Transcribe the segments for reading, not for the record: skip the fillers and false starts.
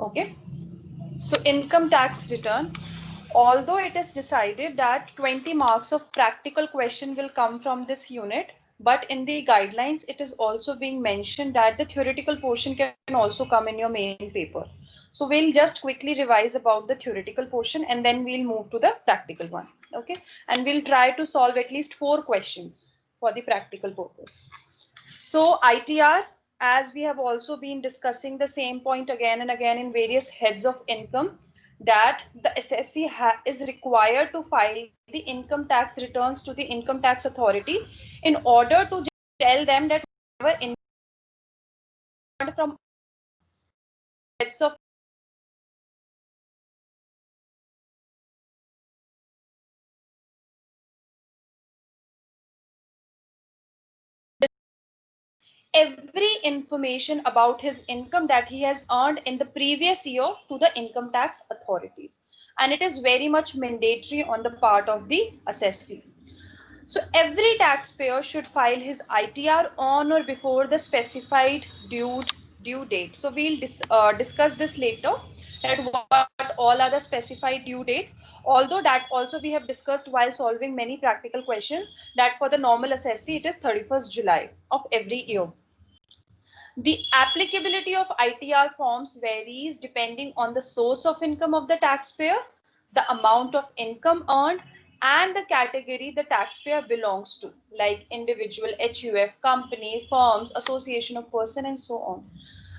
Okay, so income tax return. Although it is decided that 20 marks of practical question will come from this unit, but in the guidelines it is also being mentioned that the theoretical portion can also come in your main paper. So we'll just quickly revise about the theoretical portion and then we'll move to the practical one. Okay, and we'll try to solve at least 4 questions for the practical purpose. So ITR, as we have also been discussing the same point again and again in various heads of income, that the SSC is required to file the income tax returns to the income tax authority in order to tell them that whatever income from heads of every information about his income that he has earned in the previous year to the income tax authorities, and it is very much mandatory on the part of the assessee. So every taxpayer should file his ITR on or before the specified due date. So we'll discuss this later, that what all are the specified due dates. Although that also we have discussed while solving many practical questions, that for the normal assessee it is 31st July of every year. The applicability of ITR forms varies depending on the source of income of the taxpayer, the amount of income earned, and the category the taxpayer belongs to, like individual, HUF, company, firms, association of person, and so on.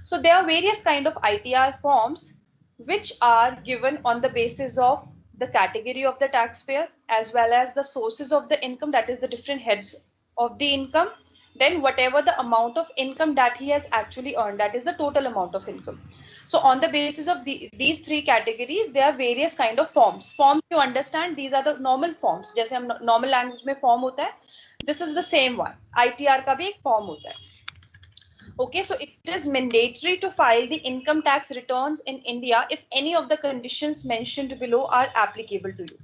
So there are various kind of ITR forms which are given on the basis of the category of the taxpayer as well as the sources of the income, that is the different heads of the income, then whatever the amount of income that he has actually earned, that is the total amount of income. So on the basis of these 3 categories, there are various kind of forms. Forms you understand, these are the normal forms. जैसे हम normal language में form होता है, this is the same one. ITR का भी एक form होता है. Okay, so it is mandatory to file the income tax returns in India if any of the conditions mentioned below are applicable to you.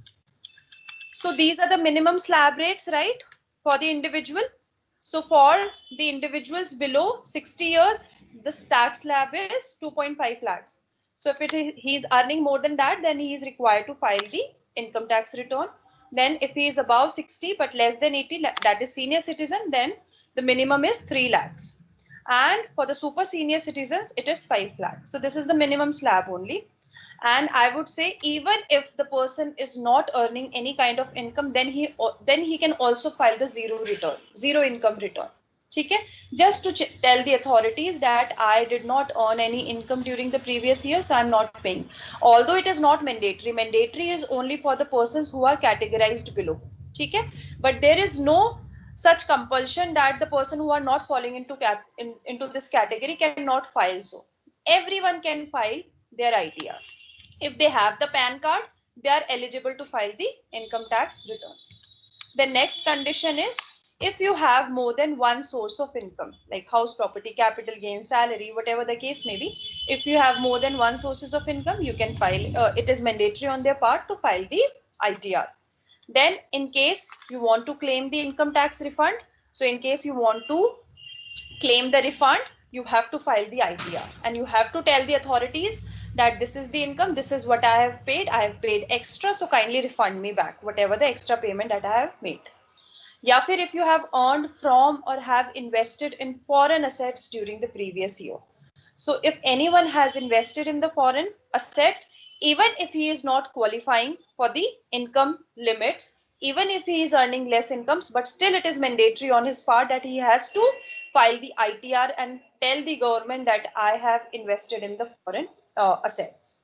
So these are the minimum slab rates, right, for the individual. So for the individuals below 60 years, this tax slab is 2.5 lakhs. So if he is earning more than that, then he is required to file the income tax return. Then if he is above 60 but less than 80, that is senior citizen, then the minimum is 3 lakhs. And for the super senior citizens, it is 5 lakhs. So this is the minimum slab only. And I would say even if the person is not earning any kind of income, then he can also file the zero income return. Okay, just to tell the authorities that I did not earn any income during the previous year, so I'm not paying. Although it is not mandatory. Mandatory is only for the persons who are categorized below. Okay, but there is no such compulsion that the person who are not falling into this category cannot file. So everyone can file their ITR. If they have the PAN card, they are eligible to file the income tax returns. The next condition is if you have more than one source of income, like house property, capital gain, salary, whatever the case may be. If you have more than one sources of income, you can file. It is mandatory on their part to file the ITR. Then in case you want to claim the income tax refund, so in case you want to claim the refund, you have to file the ITR and you have to tell the authorities that this is the income, this is what I have paid extra, so kindly refund me back whatever the extra payment that I have made. Ya fir if you have earned from or have invested in foreign assets during the previous year. So if anyone has invested in the foreign assets, even if he is not qualifying for the income limits, even if he is earning less incomes, but still it is mandatory on his part that he has to file the ITR and tell the government that I have invested in the foreign assets.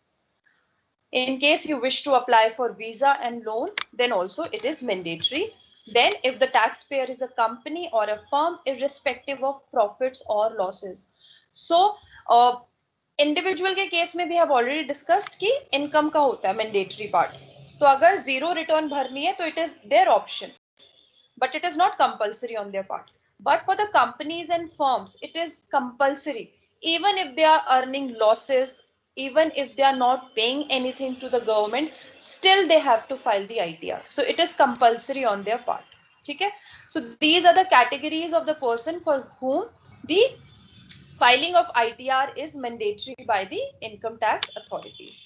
In case you wish to apply for visa and loan, then also it is mandatory. Then if the taxpayer is a company or a firm, irrespective of profits or losses. So individual के case में भी have already discussed कि income का होता है mandatory part. तो अगर zero return भरनी है तो it is there option, but it is not compulsory on their part. But for the companies and firms, it is compulsory. Even if they are earning losses, even if they are not paying anything to the government, still they have to file the ITR. So it is compulsory on their part. Okay? So these are the categories of the person for whom the Filing of ITR is mandatory by the income tax authorities.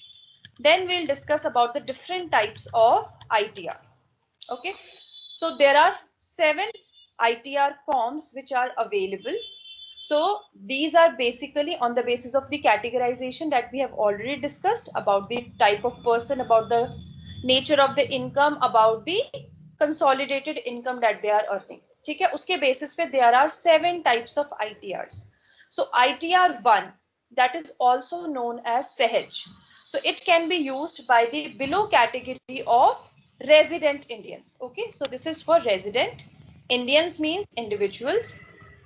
Then we'll discuss about the different types of ITR. Okay, so there are 7 ITR forms which are available. So these are basically on the basis of the categorization that we have already discussed about the type of person, about the nature of the income, about the consolidated income that they are earning. ठीक है, उसके basis पे there are 7 types of ITRs. So ITR 1, that is also known as Sehaj. So it can be used by the below category of resident Indians. Okay, so this is for resident Indians, means individuals.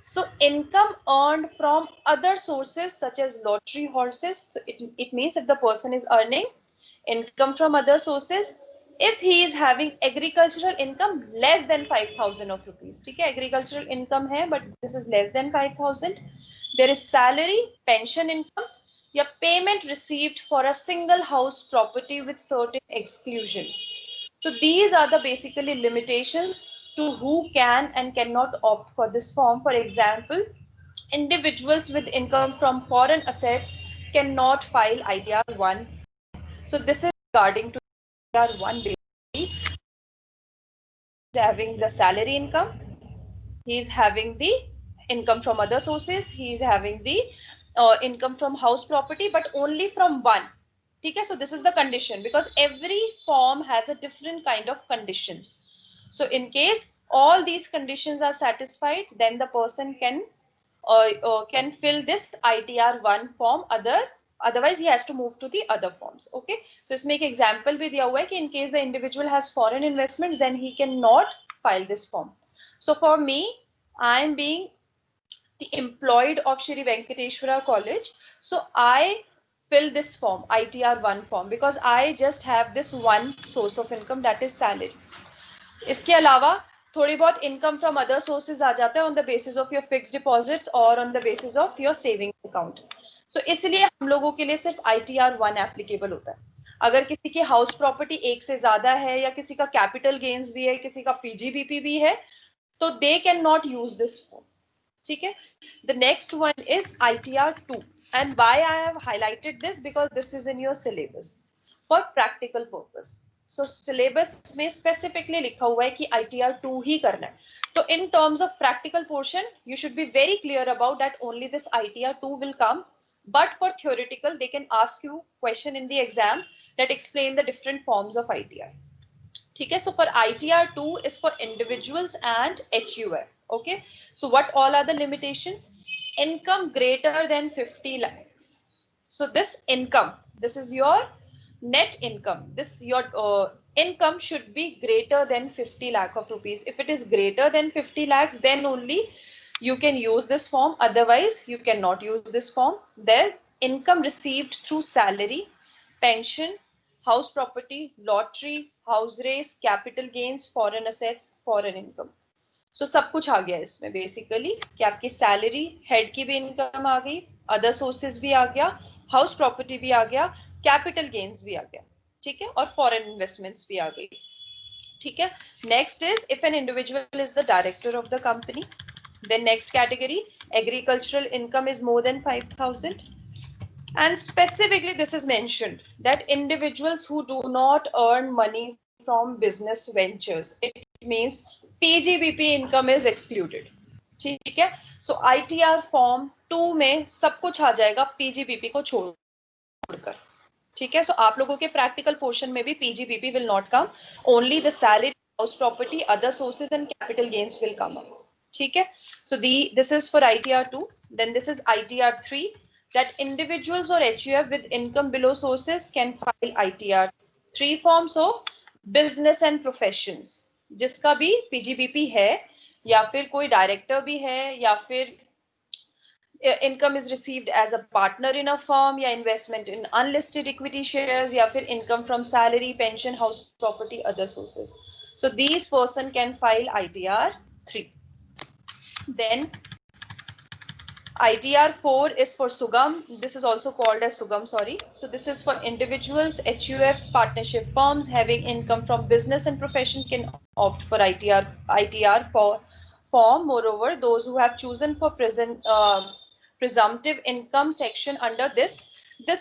So income earned from other sources such as lottery, horses. So it means if the person is earning income from other sources, if he is having agricultural income less than 5,000 of rupees. ठीक है, agricultural income है but this is less than 5,000. There is salary, pension income, या payment received for a single house property with certain exclusions. So these are the basically limitations to who can and cannot opt for this form. For example, individuals with income from foreign assets cannot file ITR 1. So this is regarding to ITR 1. Basically, having the salary income, he is having the income from other sources, he is having the income from house property, but only from one. Okay, so this is the condition, because every form has a different kind of conditions. So in case all these conditions are satisfied, then the person can fill this ITR 1 form. Otherwise he has to move to the other forms. Okay, so इसमें एक example भी दिया हुआ है कि in case the individual has foreign investments, then he cannot file this form. So for me, I am being the employed of Shri Venkateshwara College, so I fill this form, ITR 1 form, because I just have this one source of income, that is salary. इसके अलावा थोड़ी बहुत income from other sources आ जाता है on the basis of your fixed deposits और on the basis of your saving account. So इसलिए हम लोगों के लिए सिर्फ ITR 1 एप्लीकेबल होता है. अगर किसी की हाउस प्रॉपर्टी एक से ज्यादा है या किसी का कैपिटल गेन्स भी है, किसी का PGBP भी है, तो they can not use this form. ठीक है. The next one is ITR 2, and why I have highlighted this, because this is in your syllabus for practical purpose. So syllabus में स्पेसिफिकली लिखा हुआ है कि ITR 2 ही करना है. तो in terms of practical portion you should be very clear about that only this ITR 2 will come, but for theoretical they can ask you question in the exam that explain the different forms of ITR. ठीक है, so for ITR 2 is for individuals and HUF. Okay, so what all are the limitations? Income greater than 50 lakhs. So this income, this is your net income, this your income should be greater than 50 lakh of rupees. If it is greater than 50 lakhs, then only you can use this form, otherwise you cannot use this form. Their income received through salary, pension, house property, lottery, house race, capital gains, foreign assets, foreign income. So सब कुछ आ गया इसमें basically कि आपकी salary, head की भी income आ गई, other sources भी आ गया, हाउस प्रॉपर्टी भी आ गया, कैपिटल गेन्स भी आ गया. ठीक है, और फॉरेन इन्वेस्टमेंट्स भी आ गई. ठीक है. Next is if an individual is the director of the company. Then next category, agricultural income is more than 5,000. And specifically this is mentioned that individuals who do not earn money from business ventures, it means PGBP income is excluded. ठीक है. So ITR form 2 में सब कुछ आ जाएगा PGBP को छोड़कर. ठीक है. So आप लोगों के practical portion में भी PGBP will not come, only the salary, house property, other sources and capital gains will come up. ठीक है. So this is for ITR 2. Then this is ITR 3, that individuals or HUF with income below sources can file ITR 3 forms of business and professions. जिसका भी PGBP है या फिर कोई director भी है या फिर income is received as a partner in a firm या investment in unlisted equity shares या फिर income from salary, pension, house property, other sources. So these person can file ITR 3. Then ITR 4 is for Sugam. This is also called as Sugam, sorry. So this is for individuals, HUFs, partnership firms having income from business and profession can opt for ITR for form. Moreover, those who have chosen for present presumptive income section under this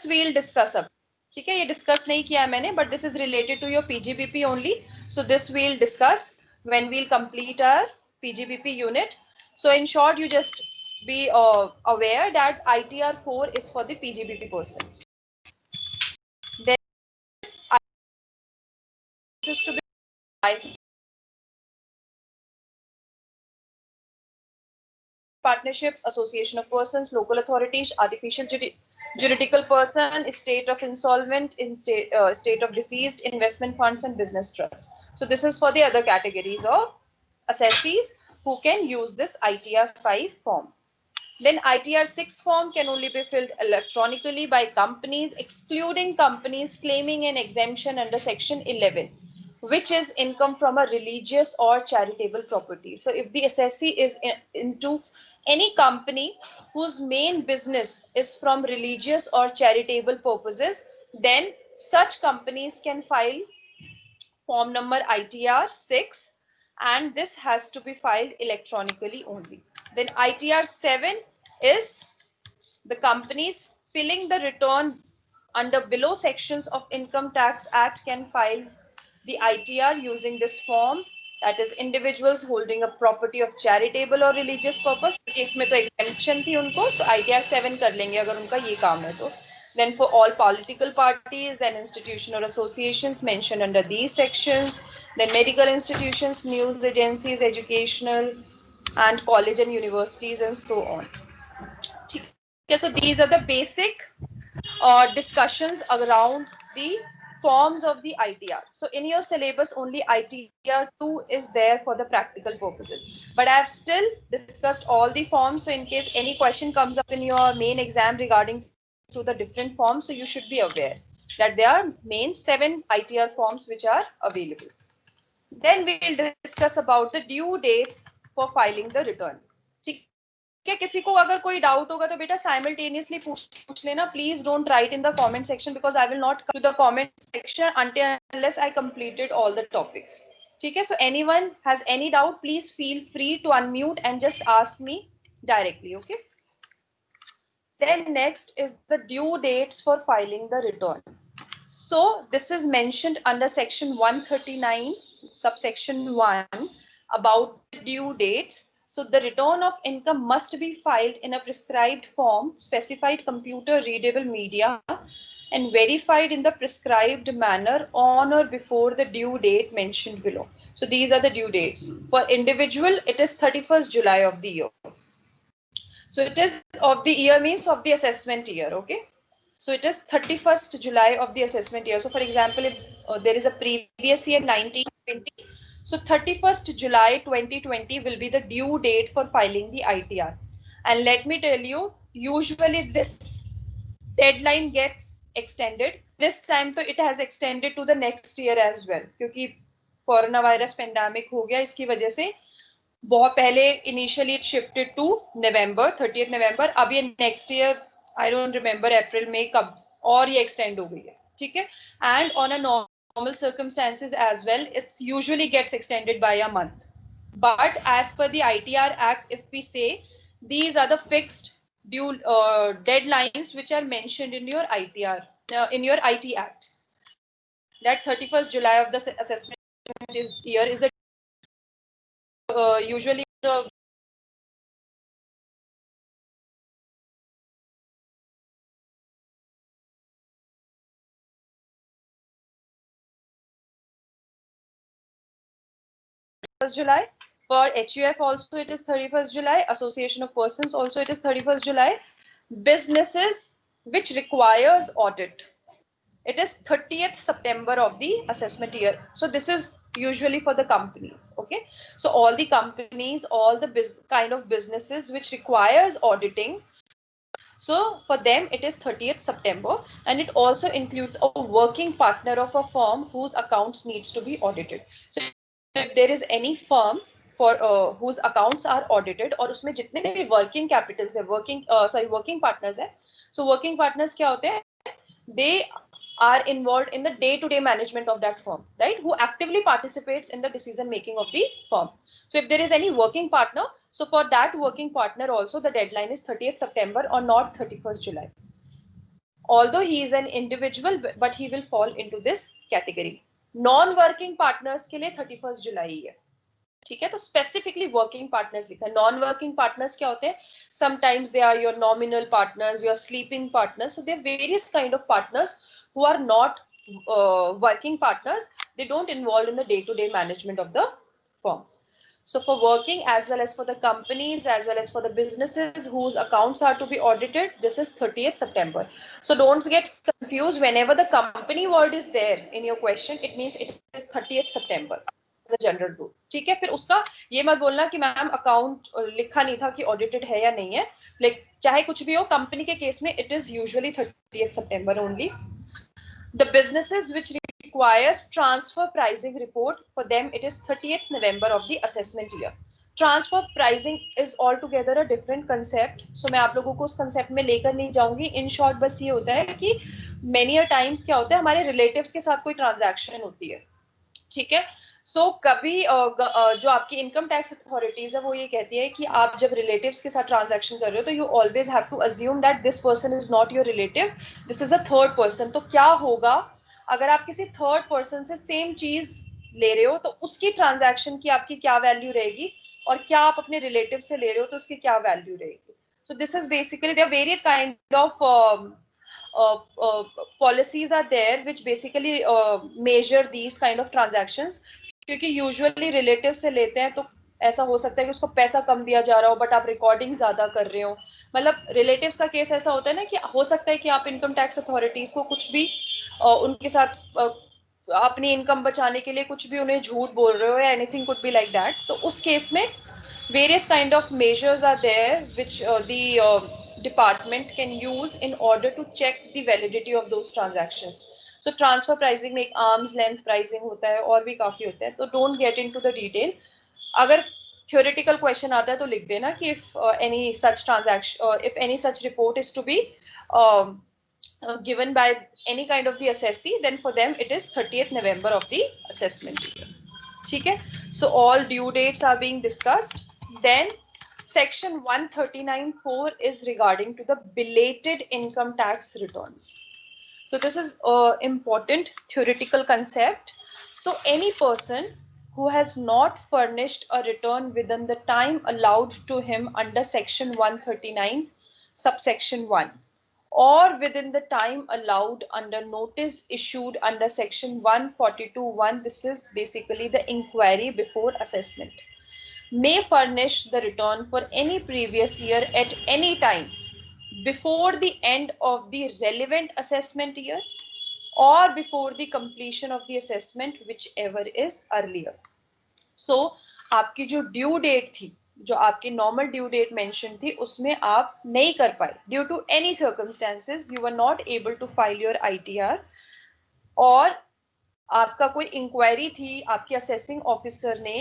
we'll discuss अब. ठीक है, ये discuss नहीं किया है मैंने, but this is related to your PGBP only. So this we'll discuss when we'll complete our PGBP unit. So in short, you just be aware that ITR 4 is for the PGBP persons. Then this is to be partnerships, association of persons, local authorities, artificial juridical person, state of insolvent, in state of deceased, investment funds, and business trust. So this is for the other categories of assessees who can use this ITR 5 form. Then ITR 6 form can only be filled electronically by companies, excluding companies claiming an exemption under section 11, which is income from a religious or charitable property. So if the assessee is into any company whose main business is from religious or charitable purposes, then such companies can file form number ITR 6, and this has to be filed electronically only. Then ITR 7 is the companies filling the return under below sections of Income Tax Act can file the ITR using this form, that is individuals holding a property of charitable or religious purpose. Case में तो exemption थी उनको, तो ITR 7 कर लेंगे अगर उनका ये काम है तो. Then for all political parties, then institution or associations mentioned under these sections, then medical institutions, news agencies, educational and college and universities and so on. Okay, so these are the basic discussions around the forms of the ITR. So in your syllabus, only ITR 2 is there for the practical purposes. But I have still discussed all the forms. So in case any question comes up in your main exam regarding to the different forms, so you should be aware that there are main 7 ITR forms which are available. Then we will discuss about the due dates for filing the return. क्या किसी को अगर कोई doubt होगा तो बेटा simultaneously पूछ लेना. Please don't write in the comment section because I will not come to the comment section until unless I completed all the topics. ठीक है, so anyone has any doubt, please feel free to unmute and just ask me directly. Okay. Then next is the due dates for filing the return. So this is mentioned under section 139 subsection 1 about due dates. So the return of income must be filed in a prescribed form, specified computer readable media, and verified in the prescribed manner on or before the due date mentioned below. So these are the due dates. For individual, it is 31st July of the year. So it is of the year means of the assessment year. Okay. So it is 31st July of the assessment year. So for example, if there is a previous year 1920, so 31st July 2020 will be the due date for filing the ITR. And let me tell you, usually this deadline gets extended. This time तो it has extended to the next year as well. क्योंकि corona virus pandemic हो गया, इसकी वजह से बहुत पहले initially it shifted to November 30th November. अब ये next year I don't remember April में कब और ये एक्सटेंड हो गई है. ठीक है. And on a normal circumstances as well, it's usually gets extended by a month. But as per the ITR Act, if we say, these are the fixed due deadlines which are mentioned in your ITR, in your IT Act. That 31st July of the assessment year is the usually the July. For HUF also it is 31st July. Association of Persons also it is 31st July. Businesses which requires audit, it is 30th September of the assessment year. So this is usually for the companies. Okay. So all the companies, all the kind of businesses which requires auditing, so for them it is 30th September, and it also includes a working partner of a firm whose accounts needs to be audited. So if there is any firm for whose accounts are audited और उसमें जितने भी working capitals है, working partners है, so working partners क्या होते हैं? They are involved in the day-to-day management of that firm, right? Who actively participates in the decision making of the firm. So if there is any working partner, So for that working partner also the deadline is 30th September or not 31st July. Although he is an individual, but he will fall into this category. Non-working partners के लिए 31st July ही है. ठीक है, तो specifically working partners लिखा है. Non working partners क्या होते हैं? Sometimes they are your nominal partners, your sleeping partners. So they are various kind of partners who are not working partners. They don't involve in the day-to-day management of the firm. So for working as well as for the companies as well as for the businesses whose accounts are to be audited, this is 30th September. So don't get confused. Whenever the company word is there in your question, it means it is 30th September as a general rule. ठीक है, फिर उसका ये मत बोलना कि ma'am account लिखा नहीं था कि ऑडिटेड है या नहीं है. लाइक चाहे कुछ भी हो, कंपनी के केस में it is usually 30th September only. The businesses which requires transfer pricing report, for them it is 30th November of the assessment year. Transfer pricing is altogether a different concept. So मैं आप लोगों को उस concept में लेकर नहीं जाऊंगी. In short बस ये होता है कि many a times क्या होता है, हमारे relatives के साथ कोई transaction होती है. ठीक है. सो कभी जो आपकी इनकम टैक्स अथॉरिटीज है वो ये कहती है कि आप जब रिलेटिव्स के साथ ट्रांजैक्शन कर रहे हो तो you always have to assume that this person is not your relative, this is a third person. तो क्या होगा अगर आप किसी थर्ड पर्सन से सेम चीज ले रहे हो, तो उसकी ट्रांजैक्शन की आपकी क्या वैल्यू रहेगी, और क्या आप अपने रिलेटिव से ले रहे हो तो उसकी क्या वैल्यू रहेगी. So this is basically there various kind of policies are there which basically measure these kind of transactions. क्योंकि यूजुअली रिलेटिव से लेते हैं तो ऐसा हो सकता है कि उसको पैसा कम दिया जा रहा हो बट आप रिकॉर्डिंग ज्यादा कर रहे हो. मतलब रिलेटिव्स का केस ऐसा होता है ना कि हो सकता है कि आप इनकम टैक्स अथॉरिटीज को कुछ भी उनके साथ अपनी इनकम बचाने के लिए कुछ भी उन्हें झूठ बोल रहे हो या anything could be like that. तो उस केस में various kind of measures are there which the department can use in order to check the validity of those transactions. So transfer pricing में एक arm's length pricing होता है और भी काफी होता है. तो don't get into the detail. अगर theoretical question आता है तो लिख देना कि if any such transaction if any such report is to be given by any kind of the assessee, then for them it is 30th November of the assessment year. ठीक है. So all due dates are being discussed. Then section 139(4) is regarding to the belated income tax returns. So this is important theoretical concept. So any person who has not furnished a return within the time allowed to him under section 139 subsection 1 or within the time allowed under notice issued under section 142(1), this is basically the inquiry before assessment, may furnish the return for any previous year at any time before the end of the relevant assessment year or before the completion of the assessment, whichever is earlier. So आपकी जो due date थी, जो आपकी normal due date mention थी, उसमें आप नहीं कर पाए due to any circumstances, you were not able to file your ITR, और आपका कोई इंक्वायरी थी, आपके असेसिंग ऑफिसर ने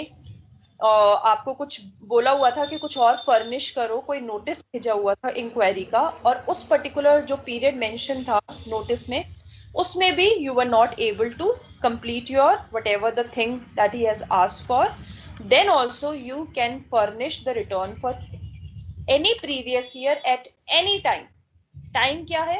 आपको कुछ बोला हुआ था कि कुछ और फर्निश करो, कोई नोटिस भेजा हुआ था इंक्वायरी का, और उस पर्टिकुलर जो पीरियड मेंशन था नोटिस में, उसमें भी you were not able to complete your whatever the thing that he has asked for, then also you can furnish the return for any previous year at any time. Time क्या है?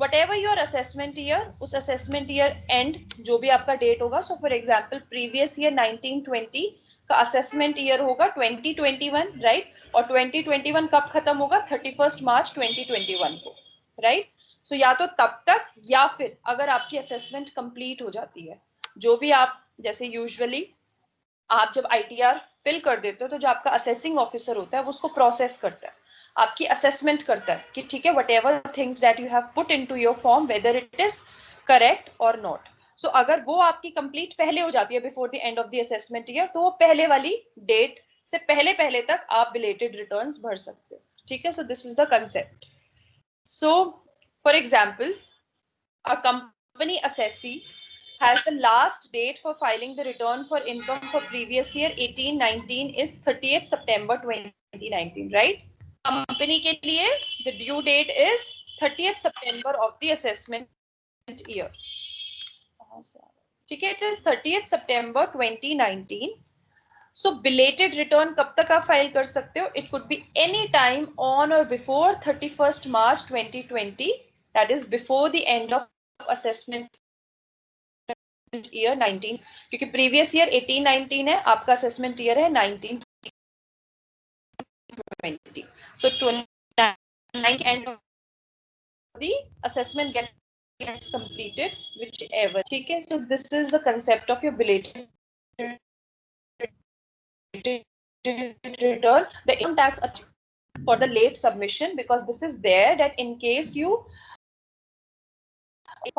Whatever your assessment year, उस assessment year end जो भी आपका date होगा. So for example previous year 1920 का assessment year होगा 2021, right? और 2021 कब खत्म होगा? 31st March 2021 को, right? तो या तो तब तक, या फिर अगर आपकी असेसमेंट कंप्लीट हो जाती है, जो भी आप जैसे यूजुअली आप जब आईटीआर फिल कर देते हो तो जो आपका असेसिंग ऑफिसर होता है वो उसको प्रोसेस करता है, आपकी असेसमेंट करता है कि ठीक है whatever things that you have put into your form whether it is correct और नॉट. सो अगर वो आपकी कंप्लीट पहले हो जाती है before the end of the assessment year, तो वो पहले वाली डेट से पहले पहले तक आप बिलेटेड रिटर्न्स भर सकते हो. ठीक है. सो this is the concept. So for example, a company assessee has the last date for filing the return for income for previous year 18-19 is 30th September 2019, right? Company के लिए the due date is 30th September of the assessment year. ठीक है, it is 30th September 2019. So belated return कब तक आप file कर सकते हो? It could be any time on or before 31st March 2020, that is before the end of assessment year 19, क्योंकि previous year 18-19 है, आपका असेसमेंट ईयर है 19-20. सो 29 end of the assessment gets completed, whichever. ठीक है, so this is the concept of your belated return. The income tax for the late submission, because this is there that in case you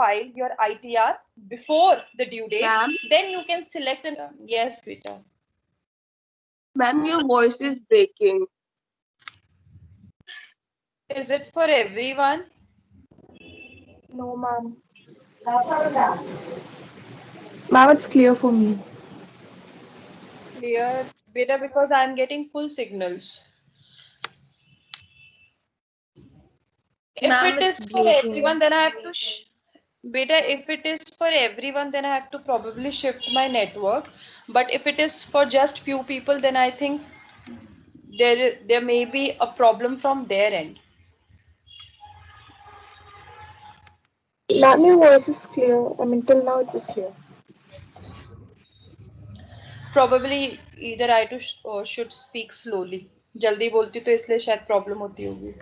file your ITR before the due date, then you can select an. Yes, beta. Ma'am, your voice is breaking. Is it for everyone? No, ma'am. Ma'am, it's clear for me. Clear, beta, because I'm getting full signals. If it is for everyone, then I have to. Beta, if it is for everyone, then I have to probably shift my network. But if it is for just few people, then I think there may be a problem from their end. Ma'am, your voice is clear. I mean, till now it was clear. Probably either I should speak slowly. जल्दी बोलती तो इसलिए शायद problem होती होगी.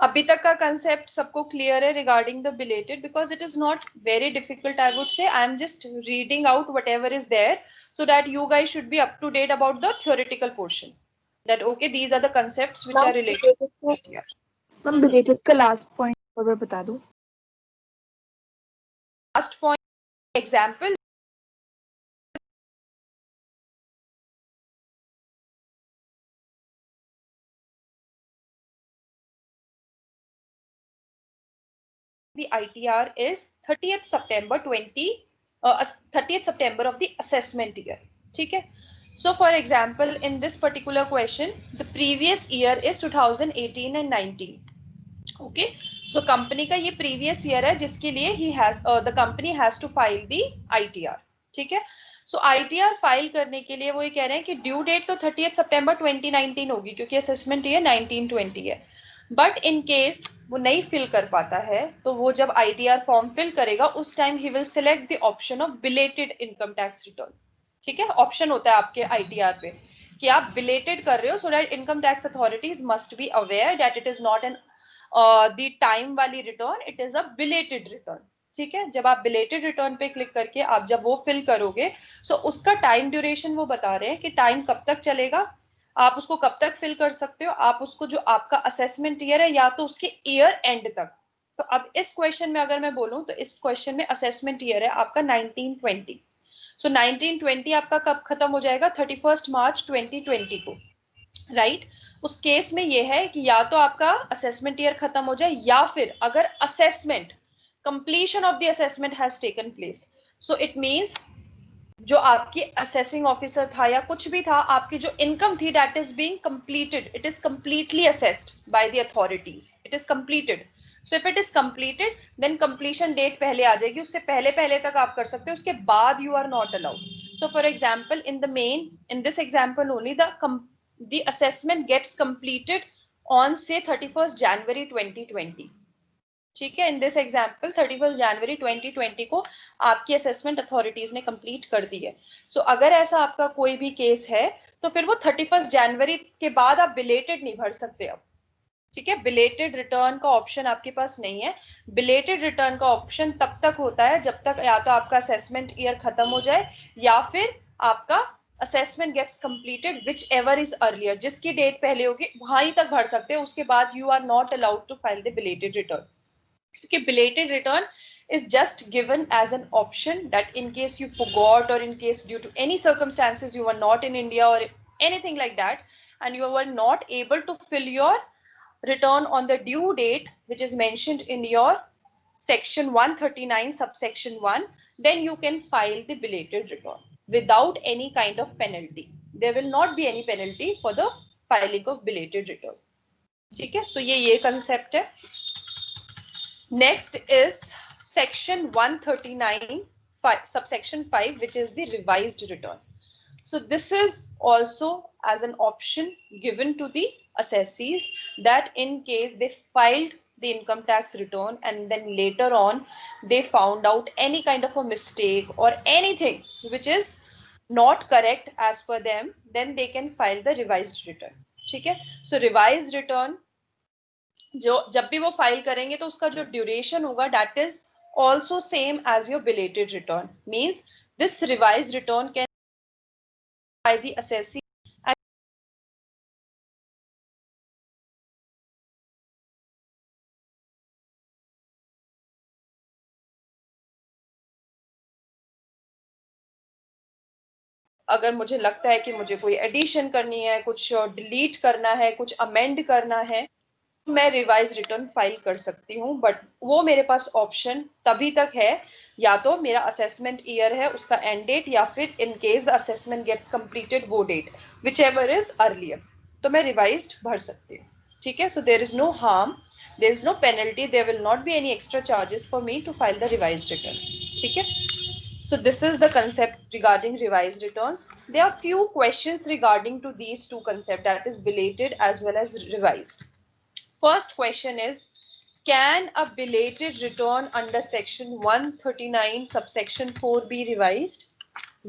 अभी तक का कंसेप्ट सबको क्लियर है regarding the belated? Because it is not very difficult, I would say. I am just reading out whatever is there so that you guys should be up to date about the theoretical portion, that okay, these are the concepts which are related to ITR. Ma'am, belated का last point अगर बता दो. Last point example, the ITR is 30th September 30th September of the assessment year. ठीक है. So for example, in this particular question, the previous year is 2018 and 19. Okay, so company का ये previous year है जिसके लिए the company has to file the ITR. ठीक है. So ITR file करने के लिए वो ये कह रहे हैं कि ड्यू डेट तो 30th September 2019 होगी क्योंकि असेसमेंट ईयर 1920 है. बट इन केस वो नहीं फिल कर पाता है तो वो जब ITR फॉर्म फिल करेगा उस time he will select the option of belated income tax return. ठीक है, ऑप्शन होता है आपके ITR पे कि आप बिलेटेड कर रहे हो, so that income tax authorities must be aware that it is not an the time वाली return, it is a belated return. ठीक है, जब आप बिलेटेड रिटर्न पे क्लिक करके आप जब वो फिल करोगे, सो उसका टाइम ड्यूरेशन वो बता रहे हैं कि टाइम कब तक चलेगा, आप उसको कब तक फिल कर सकते हो, आप उसको जो आपका असेसमेंट ईयर है या तो उसके ईयर एंड तक. तो अब इस क्वेश्चन में अगर मैं बोलूं तो इस क्वेश्चन में असेसमेंट ईयर है आपका 1920. सो 1920 आपका कब खत्म हो जाएगा? 31st March 2020 को. राइट. उस केस में ये है कि या तो आपका असेसमेंट ईयर खत्म हो जाए या फिर अगर assessment completion of the assessment has taken place, so it means जो आपकी असेसिंग ऑफिसर था या कुछ भी था, आपकी जो इनकम थी that is being completed, it is completely assessed by the authorities, it is completed. So if it is completed then completion date पहले आ जाएगी, उससे पहले पहले तक आप कर सकते हो, उसके बाद you are not allowed. So for example in this example only, the assessment gets completed on say 31st January 2020. ठीक है, in this example 31st January 2020 को आपकी असेसमेंट अथॉरिटीज ने कंप्लीट कर दी है. सो अगर ऐसा आपका कोई भी केस है तो फिर वो 31st January के बाद आप बिलेटेड नहीं भर सकते अब. ठीक है, बिलेटेड रिटर्न का ऑप्शन आपके पास नहीं है. बिलेटेड रिटर्न का ऑप्शन तब तक होता है जब तक या तो आपका असेसमेंट ईयर खत्म हो जाए या फिर आपका assessment gets completed whichever is earlier, जिसकी डेट पहले होगी वहां तक भर सकते हैं, उसके बाद you are not allowed to file the belated return. क्योंकि belated return is just given as an option that in case you forgot or in case due to any circumstances you were not in India or anything like that and you were not able to fill your return on the due date which is mentioned in your section 139 subsection 1, then you can file the belated return without any kind of penalty. There will not be any penalty for the filing of belated return. ठीक है, so ये concept है. Next is section 139 subsection 5, which is the revised return. So this is also as an option given to the assessees, that in case they filed the income tax return and then later on they found out any kind of a mistake or anything which is not correct as per them, then they can file the revised return. ठीक है? So revised return जो जब भी वो file करेंगे तो उसका जो ड्यूरेशन होगा that is also same as your belated return. Means this revised return can by the assessee and अगर मुझे लगता है कि मुझे कोई एडिशन करनी है, कुछ डिलीट करना है, कुछ अमेंड करना है, मैं रिवाइज रिटर्न फाइल कर सकती हूँ, बट वो मेरे पास ऑप्शन तभी तक है या तो मेरा असेसमेंट ईयर है उसका एंड डेट, या फिर in case the assessment gets completed वो date, whichever is earlier, तो मैं रिवाइज भर सकती हूँ. ठीक है? So there is no harm, there is no penalty, there will not be any extra charges for me to file the revise return. ठीक है? So this is the concept regarding revised returns. There are few questions regarding to these two concepts, that is belated as well as revised. First question is, can a belated return under section 139 subsection 4 be revised?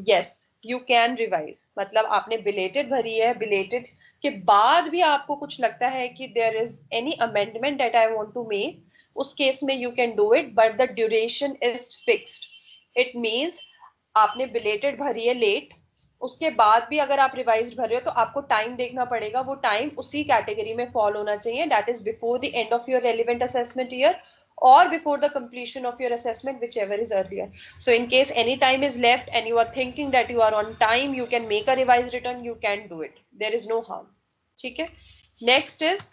Yes, you can revise. मतलब आपने belated भरी है, belated के बाद भी आपको कुछ लगता है कि there is any amendment that I want to make, उस केस में you can do it, but the duration is fixed. It means आपने belated भरी है late, उसके बाद भी अगर आप रिवाइज्ड भर रहे हो तो आपको टाइम देखना पड़ेगा, वो टाइम उसी कैटेगरी में फॉल होना चाहिए, that is before the end of your relevant assessment year or before the completion of your assessment, whichever is earlier. So in case any time is left and you are thinking that you are on time, you can make a revised return, you can do it, there is no harm. ठीक है? Next is,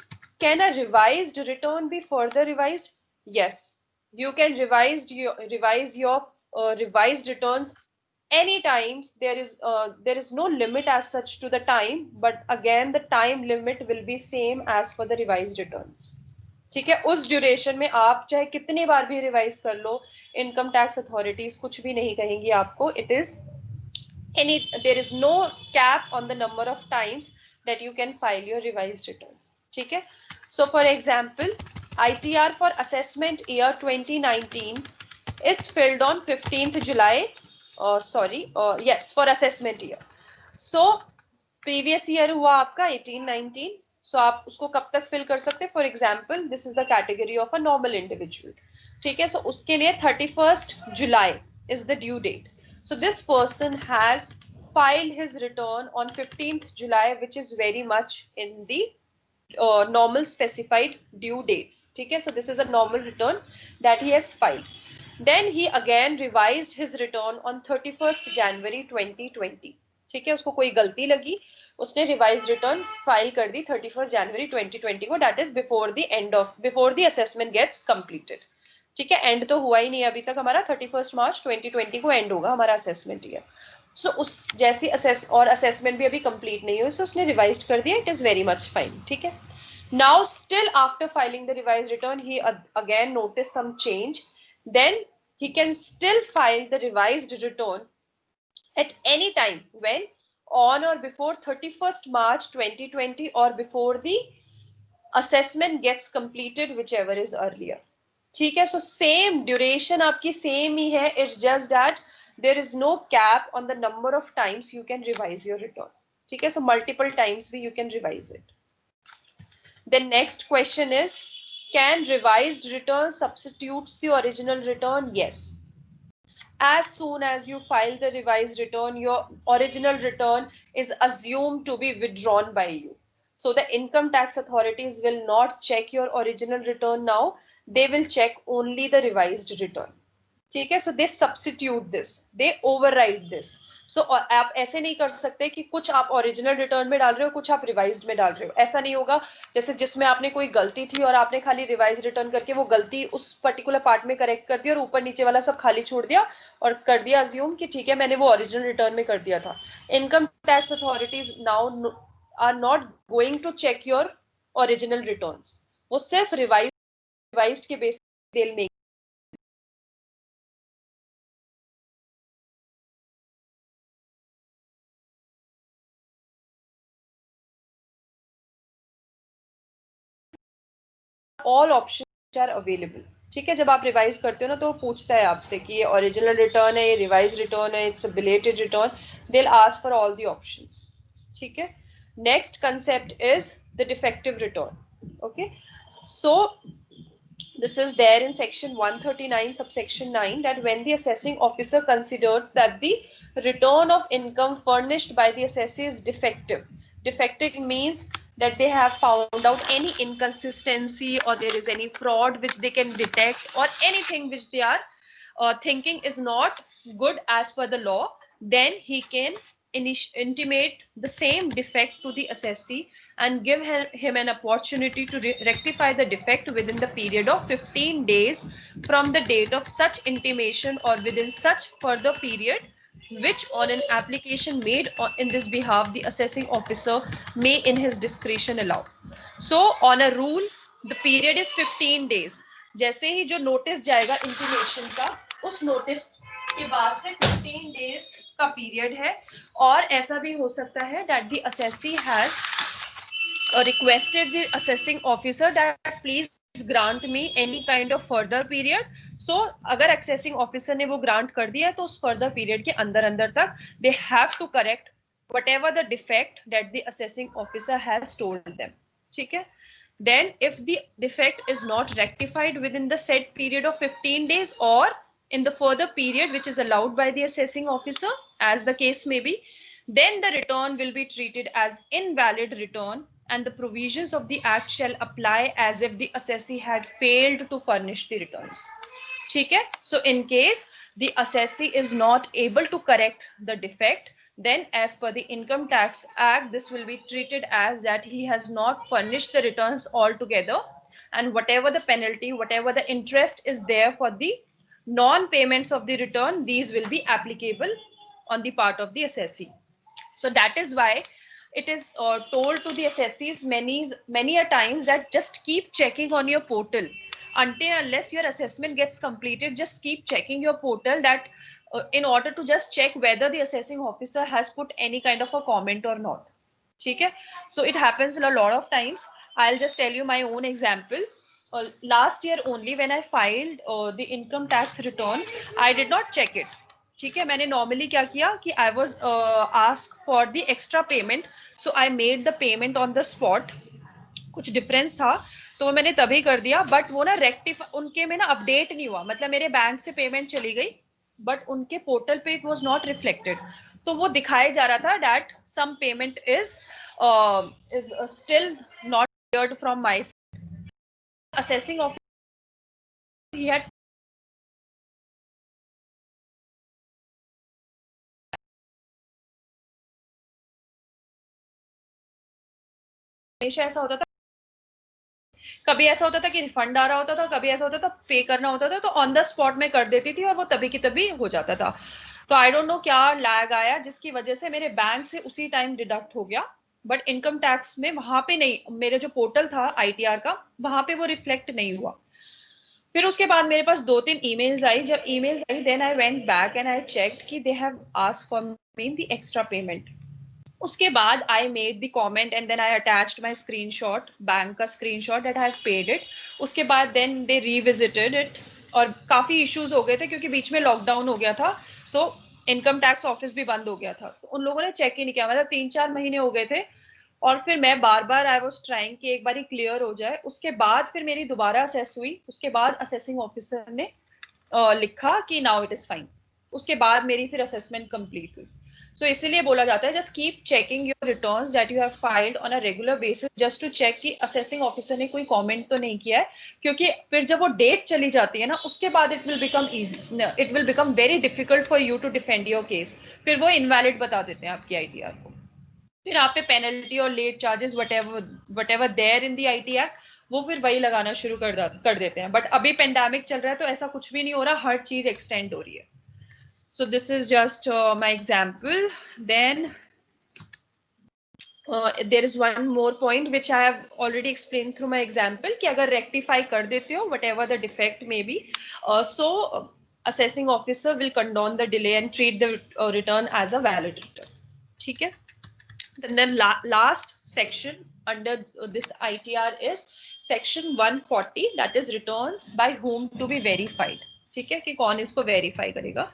can a revised return be further revised? Yes, you can revise your revised returns any times. There is no limit as such to the time, but again the time limit will be same as for the revised returns. ठीक है? उस duration में आप चाहे कितनी बार भी revise कर लो, income tax authorities कुछ भी नहीं कहेंगी आपको. It is any, there is no cap on the number of times that you can file your revised return. ठीक है? So for example, ITR for assessment year 2019 is filled on 15th July. Yes, for assessment year. So previous year हुआ आपका 18-19. So आप उसको कब तक fill कर सकते हैं? For example, this is the category of a normal individual. ठीक है? सो उसके लिए 31st July is the due date. So this person has filed his return on 15th July, which is very much in the normal specified due dates. ठीक है? So this is a normal return that he has filed. Then he again revised his return on 31st January 2020. ठीक है? उसको कोई गलती लगी, उसने revise return file कर दी 31st January 2020 को, that is before the assessment gets completed. ठीक है? एंड तो हुआ ही नहीं अभी तक हमारा, 31st March 2020 को एंड होगा हमारा असेसमेंट ईयर. सो उस जैसी असेसमेंट भी अभी कंप्लीट नहीं हुई, सो उसने रिवाइज कर दिया, it is very much fine. ठीक है? Now still after filing the revise return he again notice some change, then he can still file the revised return at any time when on or before 31st March 2020 or before the assessment gets completed, whichever is earlier. ठीक है? So same duration आपकी same ही है, it's just that there is no cap on the number of times you can revise your return. ठीक है? So multiple times भी you can revise it. The next question is, can revised return substitutes the original return? Yes. As soon as you file the revised return, your original return is assumed to be withdrawn by you. So the income tax authorities will not check your original return now. They will check only the revised return. ठीक है? So they substitute this, they override this. So आप ऐसे नहीं कर सकते कि कुछ आप ओरिजिनल रिटर्न में डाल रहे हो, कुछ आप रिवाइज्ड में डाल रहे हो. ऐसा नहीं होगा. जैसे जिसमें आपने कोई गलती थी और आपने खाली रिवाइज रिटर्न करके वो गलती उस पर्टिकुलर पार्ट में करेक्ट कर दी और ऊपर नीचे वाला सब खाली छोड़ दिया और कर दिया अज्यूम कि ठीक है मैंने वो ओरिजिनल रिटर्न में कर दिया था. Income tax authorities now are not going to check your original returns. वो सिर्फ रिवाइज्ड के बेसिस पे all options are available. ठीक है, जब आप रिवाइज करते हो ना तो पूछता है आपसे कि ये ओरिजिनल रिटर्न है, ये रिवाइज रिटर्न है, it's a belated return, they will ask for all the options. ठीक है. Next concept is the defective return. Okay, so this is there in section 139 subsection 9 that when the assessing officer considers that the return of income furnished by the assessee is defective. Defective means that they have found out any inconsistency or there is any fraud which they can detect or anything which they are thinking is not good as per the law, then he can intimate the same defect to the assessee and give him an opportunity to rectify the defect within the period of 15 days from the date of such intimation or within such further period which on an application made in this behalf the assessing officer may in his discretion allow. So on a rule the period is 15 days. जैसे ही जो notice जाएगा intimation का, उस notice के बाद से 15 days का period है. और ऐसा भी हो सकता है that the assessee has requested the assessing officer that please grant me any kind of further period. So अगर assessing officer ने वो grant कर दिया तो उस further period के अंदर अंदर तक they have to correct whatever the defect that the assessing officer has told them. ठीक है. Then if the defect is not rectified within the said period of 15 days or in the further period which is allowed by the assessing officer as the case may be, then the return will be treated as invalid return and the provisions of the act shall apply as if the assessee had failed to furnish the returns. ठीक है. So in case the assessee is not able to correct the defect, then as per the income tax act this will be treated as that he has not furnished the returns altogether, and whatever the penalty, whatever the interest is there for the non-payments of the return, these will be applicable on the part of the assessee. So that is why it is told to the assessees many a times that just keep checking on your portal until unless your assessment gets completed. Just keep checking your portal that in order to just check whether the assessing officer has put any kind of a comment or not. Okay, so it happens a lot of times. I'll just tell you my own example. Last year only when I filed the income tax return, I did not check it. ठीक है, मैंने normally क्या किया कि I was ask for the extra payment, so I made the payment on the spot. कुछ difference था तो मैंने तभी कर दिया, बट वो ना रेक्टिफाई उनके में ना अपडेट नहीं हुआ. मतलब मेरे बैंक से पेमेंट चली गई बट उनके पोर्टल पे इट वाज नॉट रिफ्लेक्टेड. तो वो दिखाया जा रहा था that some payment is still not cleared from my assessing officer. He had हमेशा ऐसा होता था, कभी ऐसा होता था कि रिफंड आ रहा होता था, कभी ऐसा होता था पे करना होता था, तो ऑन द स्पॉट में कर देती थी और वो तभी की तभी हो जाता था. तो आई डोंट नो क्या लैग आया जिसकी वजह से मेरे बैंक से उसी टाइम डिडक्ट हो गया, बट इनकम टैक्स में वहां पे नहीं, मेरे जो पोर्टल था आईटीआर का वहां पे वो रिफ्लेक्ट नहीं हुआ. फिर उसके बाद मेरे पास 2-3 ईमेल्स आई. जब ईमेल्स आई then I went back and I checked कि they have asked for me the extra payment. उसके बाद I made the comment and then I attached my screenshot, bank का screenshot that I have paid it. उसके बाद then they revisited it और काफी issues हो गए थे क्योंकि बीच में लॉकडाउन हो गया था. सो इनकम टैक्स ऑफिस भी बंद हो गया था, तो उन लोगों ने चेक ही नहीं किया. मतलब 3-4 महीने हो गए थे और फिर मैं बार बार आई वाज ट्राइंग कि एक बार क्लियर हो जाए. उसके बाद फिर मेरी दोबारा असेस हुई. उसके बाद असेसिंग ऑफिसर ने लिखा कि नाउ इट इज फाइन. उसके बाद मेरी फिर असेसमेंट कंप्लीट हुई. सो इसीलिए बोला जाता है just keep checking your returns that you have filed on a regular basis just to check कि असेसिंग ऑफिसर ने कोई कमेंट तो नहीं किया है, क्योंकि फिर जब वो डेट चली जाती है ना उसके बाद it will become easy, it will become very difficult for you to defend your case. फिर वो इनवैलिड बता देते हैं आपकी आईटीआर को. फिर आप पे पेनल्टी और late charges whatever there in the ITR वो फिर वही लगाना शुरू कर देते हैं. बट अभी पेंडेमिक चल रहा है तो ऐसा कुछ भी नहीं हो रहा, हर चीज एक्सटेंड हो रही है. So this is just my example. Then there is one more point which I have already explained through my example कि अगर rectify कर देते हो whatever the defect may be, so assessing officer will condone the delay and treat the return as a valid return. ठीक है. Then last section under this ITR is section 140 that is returns by whom to be verified. ठीक है कि कौन इसको verify करेगा.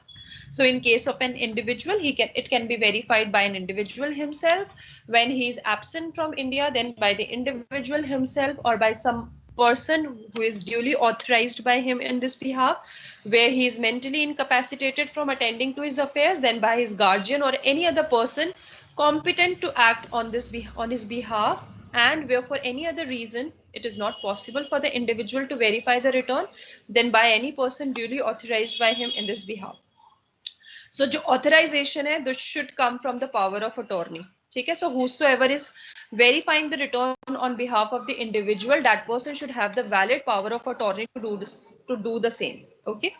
So in case of an individual, it can be verified by an individual himself. When he is absent from India, then by the individual himself or by some person who is duly authorized by him in this behalf. Where he is mentally incapacitated from attending to his affairs, then by his guardian or any other person competent to act on his behalf. And where for any other reason it is not possible for the individual to verify the return, then by any person duly authorized by him in this behalf. So जो authorization है, this should come from the power of attorney. ठीक है, so whosoever is verifying the return on behalf of the individual, that person should have the valid power of attorney to do the same. Okay,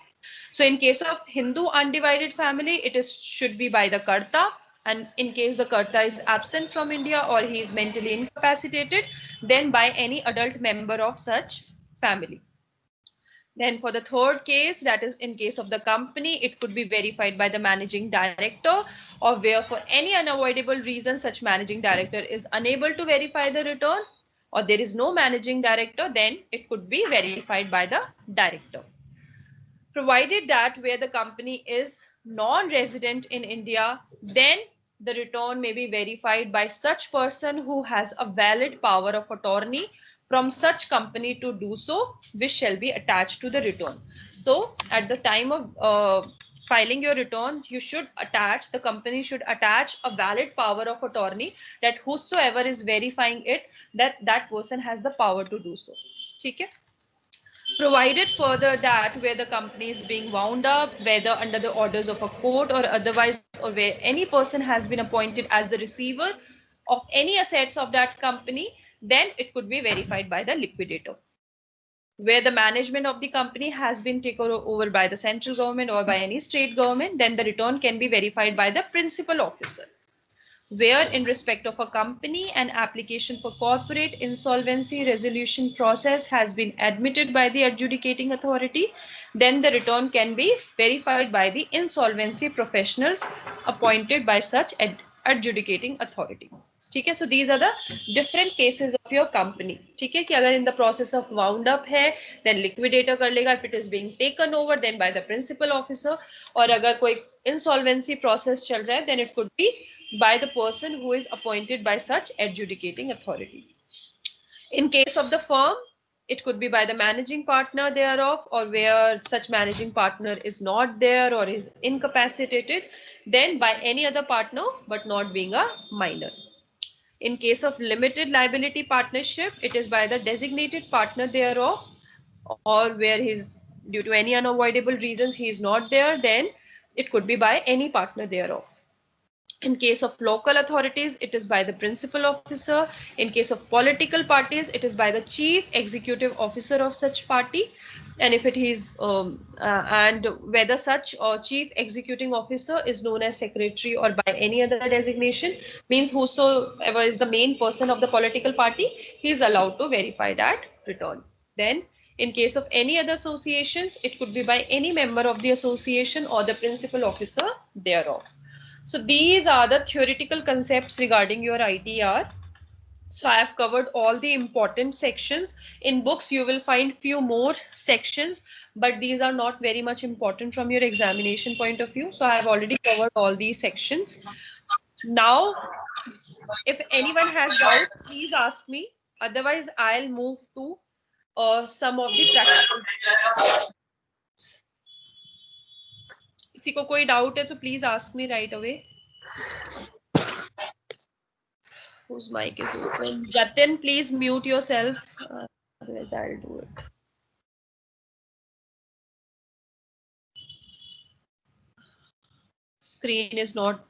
so in case of Hindu undivided family, it should be by the karta, and in case the karta is absent from India or he is mentally incapacitated, then by any adult member of such family. Then for the third case, that is in case of the company, it could be verified by the managing director, or where for any unavoidable reason such managing director is unable to verify the return, or there is no managing director, then it could be verified by the director. Provided that where the company is non-resident in India, then the return may be verified by such person who has a valid power of attorney from such company to do so, which shall be attached to the return. So at the time of filing your return, the company should attach a valid power of attorney that whosoever is verifying it, that person has the power to do so. Okay? Provided further that where the company is being wound up, whether under the orders of a court or otherwise, or where any person has been appointed as the receiver of any assets of that company, then it could be verified by the liquidator. Where the management of the company has been taken over by the central government or by any state government, then the return can be verified by the principal officer. Where in respect of a company, an application for corporate insolvency resolution process has been admitted by the adjudicating authority, then the return can be verified by the insolvency professionals appointed by such adjudicating authority. ठीक है, so these are the different cases of your company. ठीक है कि अगर in the process of wound up है, then liquidator कर लेगा. If it is being taken over, then by the principal officer. और अगर कोई insolvency process चल रहा है, then it could be by the person who is appointed by such adjudicating authority. In case of the firm, it could be by the managing partner thereof, or where such managing partner is not there or is incapacitated, then by any other partner but not being a minor. In case of limited liability partnership, it is by the designated partner thereof, or where due to any unavoidable reasons he is not there, then it could be by any partner thereof. In case of local authorities, it is by the principal officer. In case of political parties, it is by the chief executive officer of such party. And if it is, and whether such chief executing officer is known as secretary or by any other designation, means whosoever is the main person of the political party, he is allowed to verify that return. Then in case of any other associations, it could be by any member of the association or the principal officer thereof. So these are the theoretical concepts regarding your ITR. So I have covered all the important sections. In books, you will find few more sections, but these are not very much important from your examination point of view. So I have already covered all these sections. Now, if anyone has doubt, please ask me. Otherwise, I'll move to some of the practical. किसी को कोई doubt है तो please ask me right away. Whose mic is open? Jatin, please mute yourself. Otherwise, I'll do it. Screen is not.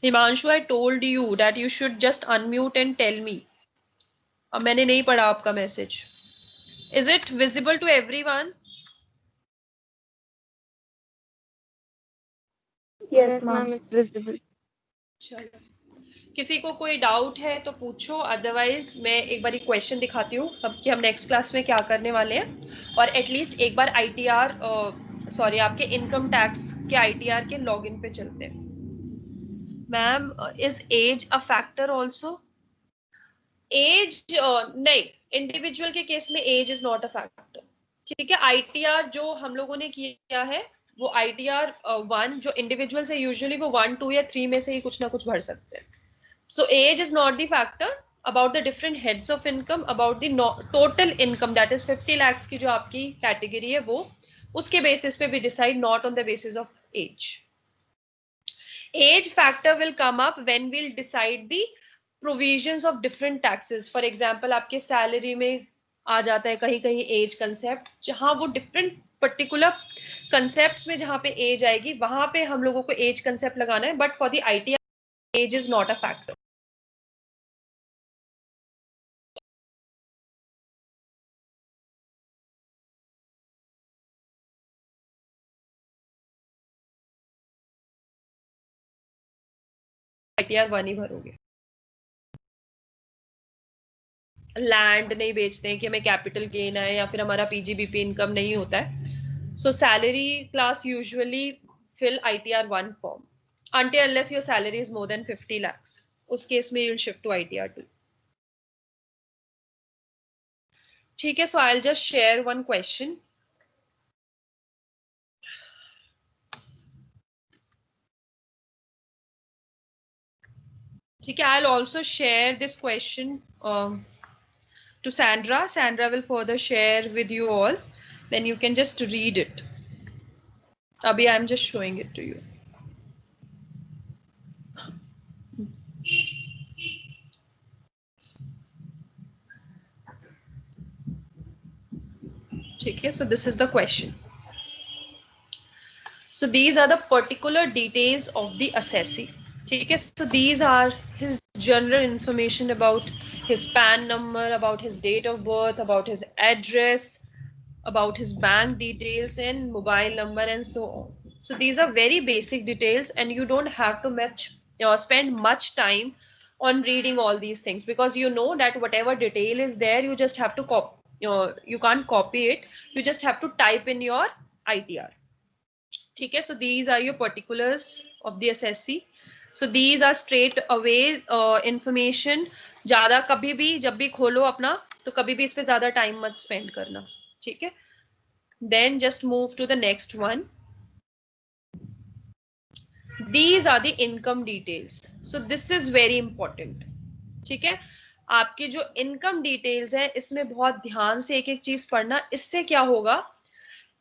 Himanshu, I told you that you should just unmute and tell me. अब मैंने नहीं पढ़ा आपका message. Is it visible to everyone? Yes, ma'am, it's visible. चलो. किसी को कोई doubt है तो पूछो, अदरवाइज मैं एक बार क्वेश्चन दिखाती हूँ अब कि हम नेक्स्ट क्लास में क्या करने वाले हैं, और एटलीस्ट एक बार आईटीआर सॉरी आपके इनकम टैक्स के आईटीआर के लॉगिन पे चलते हैं. Ma'am, is age a factor also? Age नहीं, इंडिविजुअल के केस में age is not a factor, ठीक है। आईटीआर जो हम लोगों ने किया है वो आईटीआर 1, जो इंडिविजुअल है यूजुअली वो 1, 2 या 3 में से ही कुछ ना कुछ भर सकते हैं। So age is not the factor about the different heads of income, about the total income that is 50 lakhs की जो आपकी कैटेगरी है वो, उसके बेसिस पे भी decide, not on the basis of age. Age factor will come up when we'll decide the provisions of different taxes. For example, आपके salary में आ जाता है कहीं कहीं एज कंसेप्ट, जहां वो डिफरेंट पर्टिकुलर कंसेप्ट में जहां पे एज आएगी वहां पे हम लोगों को एज कंसेप्ट लगाना है, but for the ITR age is not a factor. ITR 1 ही भरोगे। लैंड नहीं बेचते हैं कि हमें कैपिटल गेन है या फिर हमारा पीजीबीपी इनकम नहीं होता है, so salary class usually fill ITR 1 form until unless your salary is more than 50 lakhs. उस केस में you'll shift to ITR 2. ठीक है, so I'll just share one question. ठीक है, I'll also share this question to Sandra. Sandra will further share with you all. Then you can just read it. Abhi, I'm just showing it to you. ठीक है, so this is the question. So these are the particular details of the assessee. ठीक है, so these are his general information about his PAN number, about his date of birth, about his address, about his bank details and mobile number and so on. So these are very basic details and you don't have to spend much time on reading all these things, because you know that whatever detail is there you just have to copy, you can't copy it, you just have to type in your ITR. ठीक है, so these are your particulars of the assessee. So these are straight away information. ज्यादा कभी भी जब भी खोलो अपना तो कभी भी इस पे ज्यादा टाइम मत स्पेंड करना, ठीक है। Then just move to the next one. These are the income details. So this is very important. ठीक है, आपकी जो इनकम डिटेल्स है इसमें बहुत ध्यान से एक एक चीज पढ़ना। इससे क्या होगा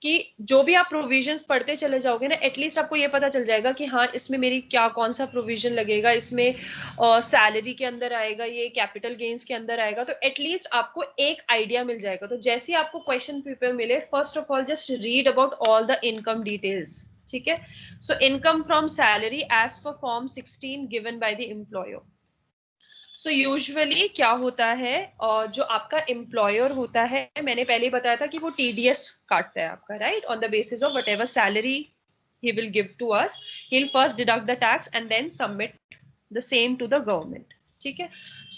कि जो भी आप प्रोविजंस पढ़ते चले जाओगे ना, एटलीस्ट आपको ये पता चल जाएगा कि हाँ इसमें मेरी क्या कौन सा प्रोविजन लगेगा, इसमें सैलरी के अंदर आएगा, ये कैपिटल गेन्स के अंदर आएगा, तो एटलीस्ट आपको एक आइडिया मिल जाएगा। तो जैसे ही आपको क्वेश्चन पेपर मिले, first of all just read about all the income details, ठीक है। So income from salary as per form 16 given by the employer. So usually क्या होता है, जो आपका एम्प्लॉयर होता है, मैंने पहले ही बताया था कि वो टीडीएस काटता है आपका, right, on the basis of what ever salary he will give to us. He'll first deduct the tax and then submit the same to the government. ठीक है,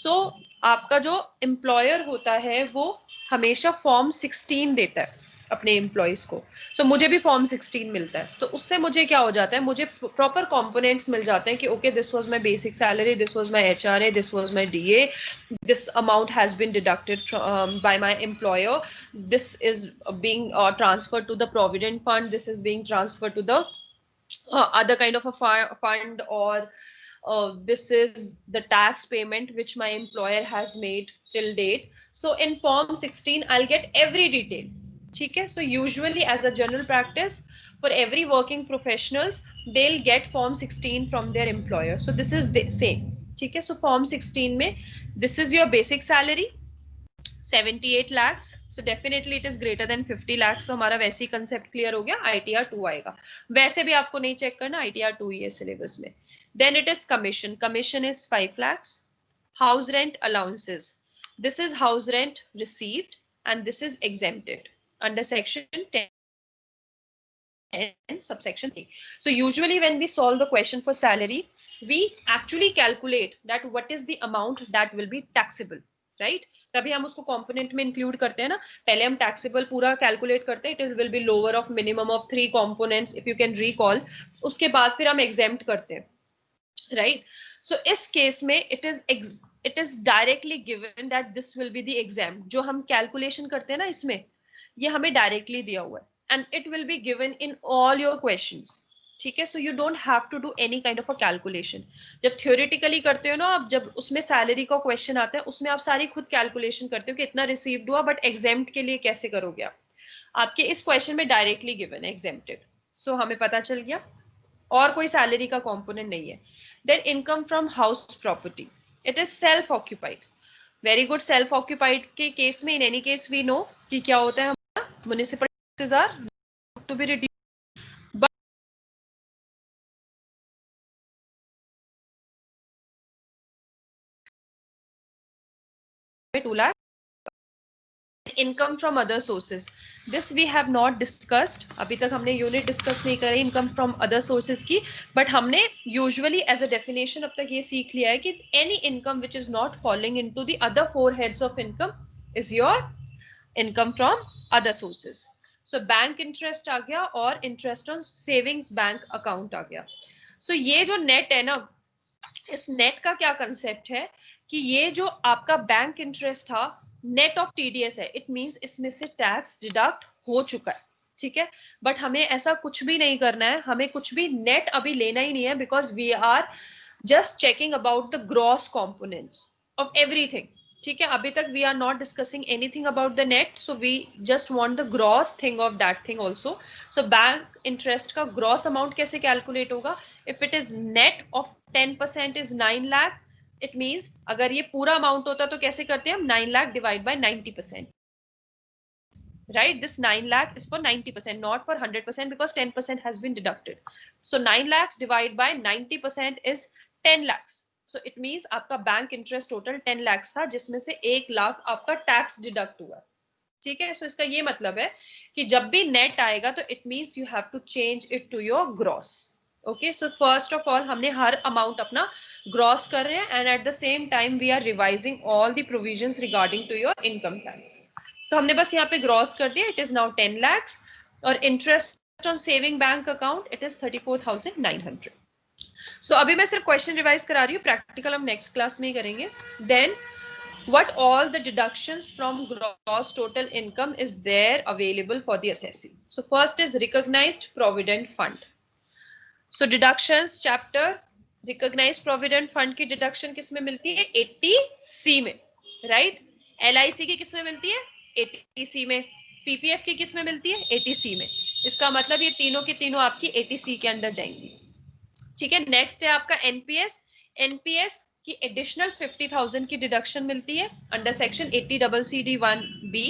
so आपका जो एम्प्लॉयर होता है वो हमेशा फॉर्म 16 देता है अपने एम्प्लॉयज को। so मुझे भी फॉर्म 16 मिलता है, तो उससे मुझे क्या हो जाता है, मुझे प्रॉपर कंपोनेंट्स मिल जाते हैं कि okay this was my basic salary, this was my HRA, this was my DA, this amount has been deducted by my employer, this is being transferred to the provident fund, this is being transferred to the other kind of a fund, or this is the tax payment which my employer has made till date. So in form 16 I'll get every detail, ठीक है। So usually as a general practice for every working professionals they'll get form 16 from their employer. So this is the same, ठीक है। So form 16 में this is your basic salary 78 lakhs, so definitely it is greater than 50 lakhs, तो हमारा वैसे ही concept clear हो गया, ITR 2 आएगा। वैसे भी आपको नहीं चेक करना, ITR 2 ही है सिलेबस में। Then it is commission. Commission is 5 lakhs. House rent allowances. This is house rent received and this is exempted under section 10 subsection 3. So usually when we solve the question for salary, we actually calculate that what is the amount that will be taxable, right? तभी हम उसको component में include करते हैं ना, पहले हम taxable पूरा calculate करते हैं, it will be lower of minimum of 3 components if you can recall, उसके बाद फिर हम exempt करते हैं, right? So इस केस में it is directly given that this will be the exempt. जो हम कैलकुलेशन करते हैं ना इसमें, ये हमें डायरेक्टली दिया हुआ है, and it will be given in all your questions. ठीक है, so you don't have to do any kind of a calculation. जब थ्योरेटिकली करते हो ना आप, जब उसमें सैलरी का क्वेश्चन आता है उसमें आप सारी खुद कैलकुलेशन करते हो कि इतना रिसीव्ड हुआ, बट एग्जेम्प्ट के लिए कैसे करोगे आप. आपके इस क्वेश्चन में डायरेक्टली गिवन है एग्जेम्प्टेड. सो हमें पता चल गया और कोई सैलरी का कॉम्पोनेंट नहीं है. Then income from house property, it is self occupied. Very good. Self occupied के केस में in any case we know कि क्या होता है हमारा, municipal taxes are to be reduced. 2 lakh. Income from other sources, this we have not discussed. अभी तक हमने यूनिट डिस्कस नहीं करी इनकम फ्रॉम अदर सोर्सेज की, बट हमने यूजुअली एज अ डेफिनेशन अब तक ये सीख लिया है कि any income which is not following into the other 4 heads of income is your income from other sources. So bank interest आ गया और interest on savings bank account आ गया. सो ये जो नेट है ना, इस नेट का क्या कंसेप्ट है कि ये जो आपका बैंक इंटरेस्ट था नेट ऑफ टीडीएस है. इट मींस इसमें से टैक्स डिडक्ट हो चुका है. ठीक है, बट हमें ऐसा कुछ भी नहीं करना है, हमें कुछ भी नेट अभी लेना ही नहीं है, because we are just checking about the gross components of everything. ठीक है, अभी तक we are not discussing anything about the net, so we just want the gross thing of that thing also. So bank interest का gross amount कैसे calculate होगा? If it is net of 10% is 9 lakh. It means अगर ये पूरा amount होता तो कैसे करते हैं हम? 9 lakh divide by 90%. right, this 9 lakh is for 90%, not for 100%, because 10% has been deducted. So 9 lakhs divided by 90% is 10 lakhs. So it means आपका बैंक इंटरेस्ट टोटल 10 lakhs था, जिसमें से 1 लाख आपका टैक्स डिडक्ट हुआ. ठीक है, सो इसका ये मतलब है कि जब भी नेट आएगा तो it means you have to change it to your gross. Okay, so first of all हमने हर अमाउंट अपना ग्रॉस कर रहे हैं, and at the same time we are revising all the provisions regarding to your income tax. तो हमने बस यहाँ पे ग्रॉस कर दिया, इट इज नाउ 10 lakhs, और interest on saving bank account it is 34,900. So अभी मैं सिर्फ क्वेश्चन रिवाइज करा रही हूँ, प्रैक्टिकल हम नेक्स्ट क्लास में ही करेंगे. Then what all the deductions from gross total income is there available for the assessee. So first is recognized provident fund. So deductions chapter, recognized provident fund की deduction किस में मिलती है? 80C में, right? LIC की किस में मिलती है? 80C में. PPF की किस में मिलती है? 80C में. इसका मतलब ये तीनों की तीनों आपकी 80C के अंदर जाएंगी. ठीक है, नेक्स्ट है आपका NPS. NPS की एडिशनल 50,000 की डिडक्शन मिलती है अंडर सेक्शन 80CCD1B.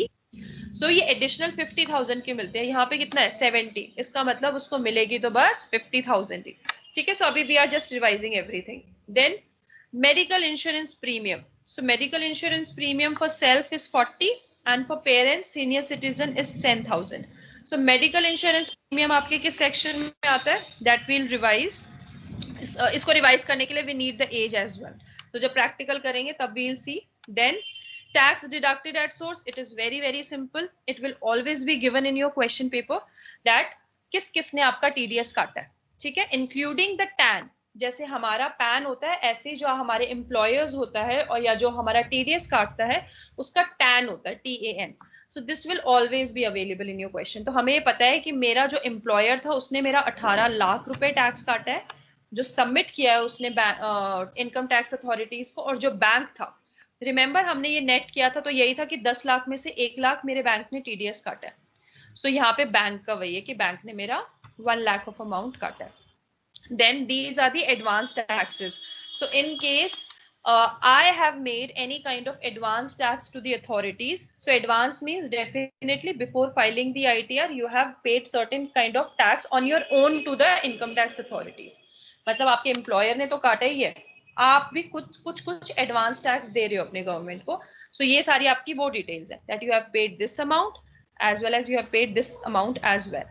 सो ये एडिशनल 50,000 की मिलते हैं. यहाँ पे कितना है? 70. इसका मतलब उसको मिलेगी तो बस 50,000 ही. ठीक है, सो अभी we are just revising everything. Then medical insurance premium. So medical insurance premium for self is 40 and for parents senior citizen is 10,000. So medical insurance premium आपके किस सेक्शन में आता है? That will revise. इसको revise करने के लिए we need the age as well. तो जब प्रैक्टिकल करेंगे तब we'll see. Then tax deducted at source, it is very very simple. It will always be given in your question paper that किस किसने आपका टीडीएस काटा है. ठीक है, इंक्लूडिंग द टैन. जैसे हमारा पैन होता है, ऐसे जो हमारे एम्प्लॉयर्स होता है और या जो हमारा टीडीएस काटता है उसका टैन होता है, TAN. So this will always be available in your question. तो हमें ये पता है कि मेरा जो एम्प्लॉयर था उसने मेरा 18 लाख रुपए टैक्स काटा है, जो सबमिट किया है उसने इनकम टैक्स अथॉरिटीज को. और जो बैंक था, रिमेंबर हमने ये नेट किया था तो यही था कि 10 लाख में से 1 लाख मेरे बैंक ने टीडीएस काटा है. सो यहाँ पे बैंक का वही है कि बैंक ने मेरा 1 लाख ऑफ अमाउंट काटा है. Then these are the advance taxes. So in case I have made any kind of advance tax to the authorities. So advance means definitely before filing the ITR, you have paid certain kind of tax on your own to the income tax authorities. मतलब आपके employer ने तो काटा ही है, आप भी कुछ advance tax दे रहे हो अपने गवर्नमेंट को. सो ये सारी आपकी वो डिटेल्स है that you have paid this amount as well as you have paid this amount as well.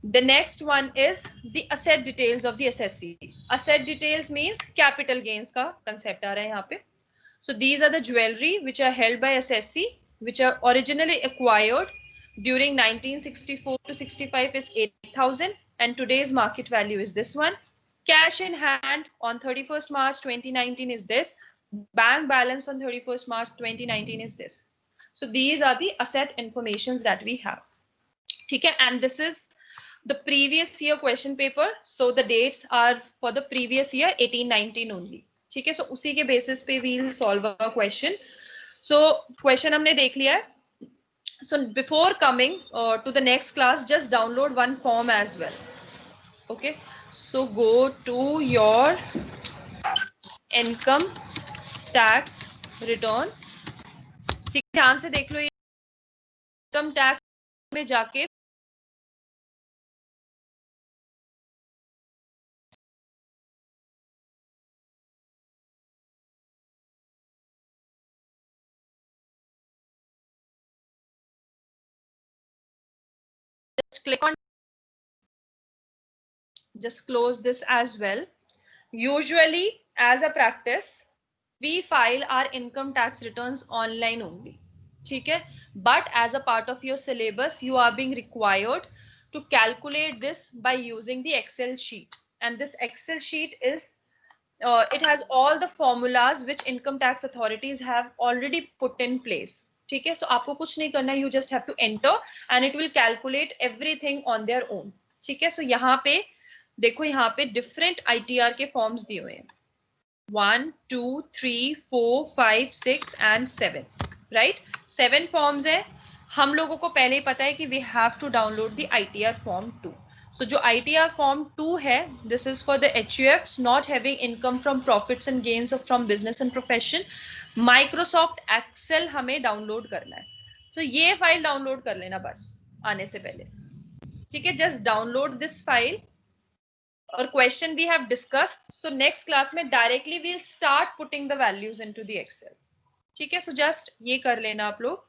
The next one is the asset details of the assessee. Asset details means capital gains का concept आ रहा है यहाँ पे. So these are the jewelry which are held by assessee, which are originally acquired during 1964 to 65 is 8,000 and today's market value is this one. Cash in hand on 31st March 2019 is this. Bank balance on 31st March 2019 is this. So these are the asset informations that we have. Okay, and this is the previous year question paper. So the dates are for the previous year 18-19 only. ठीक है, so उसी के basis पे we'll solve a question. So question हमने देख लिया है. So before coming to the next class, just download one form as well. Okay, so go to your income tax return. ठीक, ध्यान से देख लो, इनकम टैक्स में जाके click on, just close this as well. Usually, as a practice, we file our income tax returns online only. ठीक है, but as a part of your syllabus, you are being required to calculate this by using the Excel sheet. And this Excel sheet is, it has all the formulas which income tax authorities have already put in place. ठीक है, so आपको कुछ नहीं करना, you just have to enter and it will calculate everything on their own. ठीक है, so यहाँ पे देखो, यहाँ पे different ITR के forms दिए हुए हैं. 1, 2, 3, 4, 5, 6 and 7, right? 7 forms है. हम लोगों को पहले ही पता है कि we have to download the ITR form 2. So जो ITR form 2 है, this is for the HUFs not having income from profits and gains from business and profession. Microsoft Excel हमें download करना है. तो ये फाइल डाउनलोड कर लेना बस आने से पहले. ठीक है, just download this file. और question we have discussed. So next class में directly we'll start putting the values into the Excel. ठीक है, so just ये कर लेना आप लोग.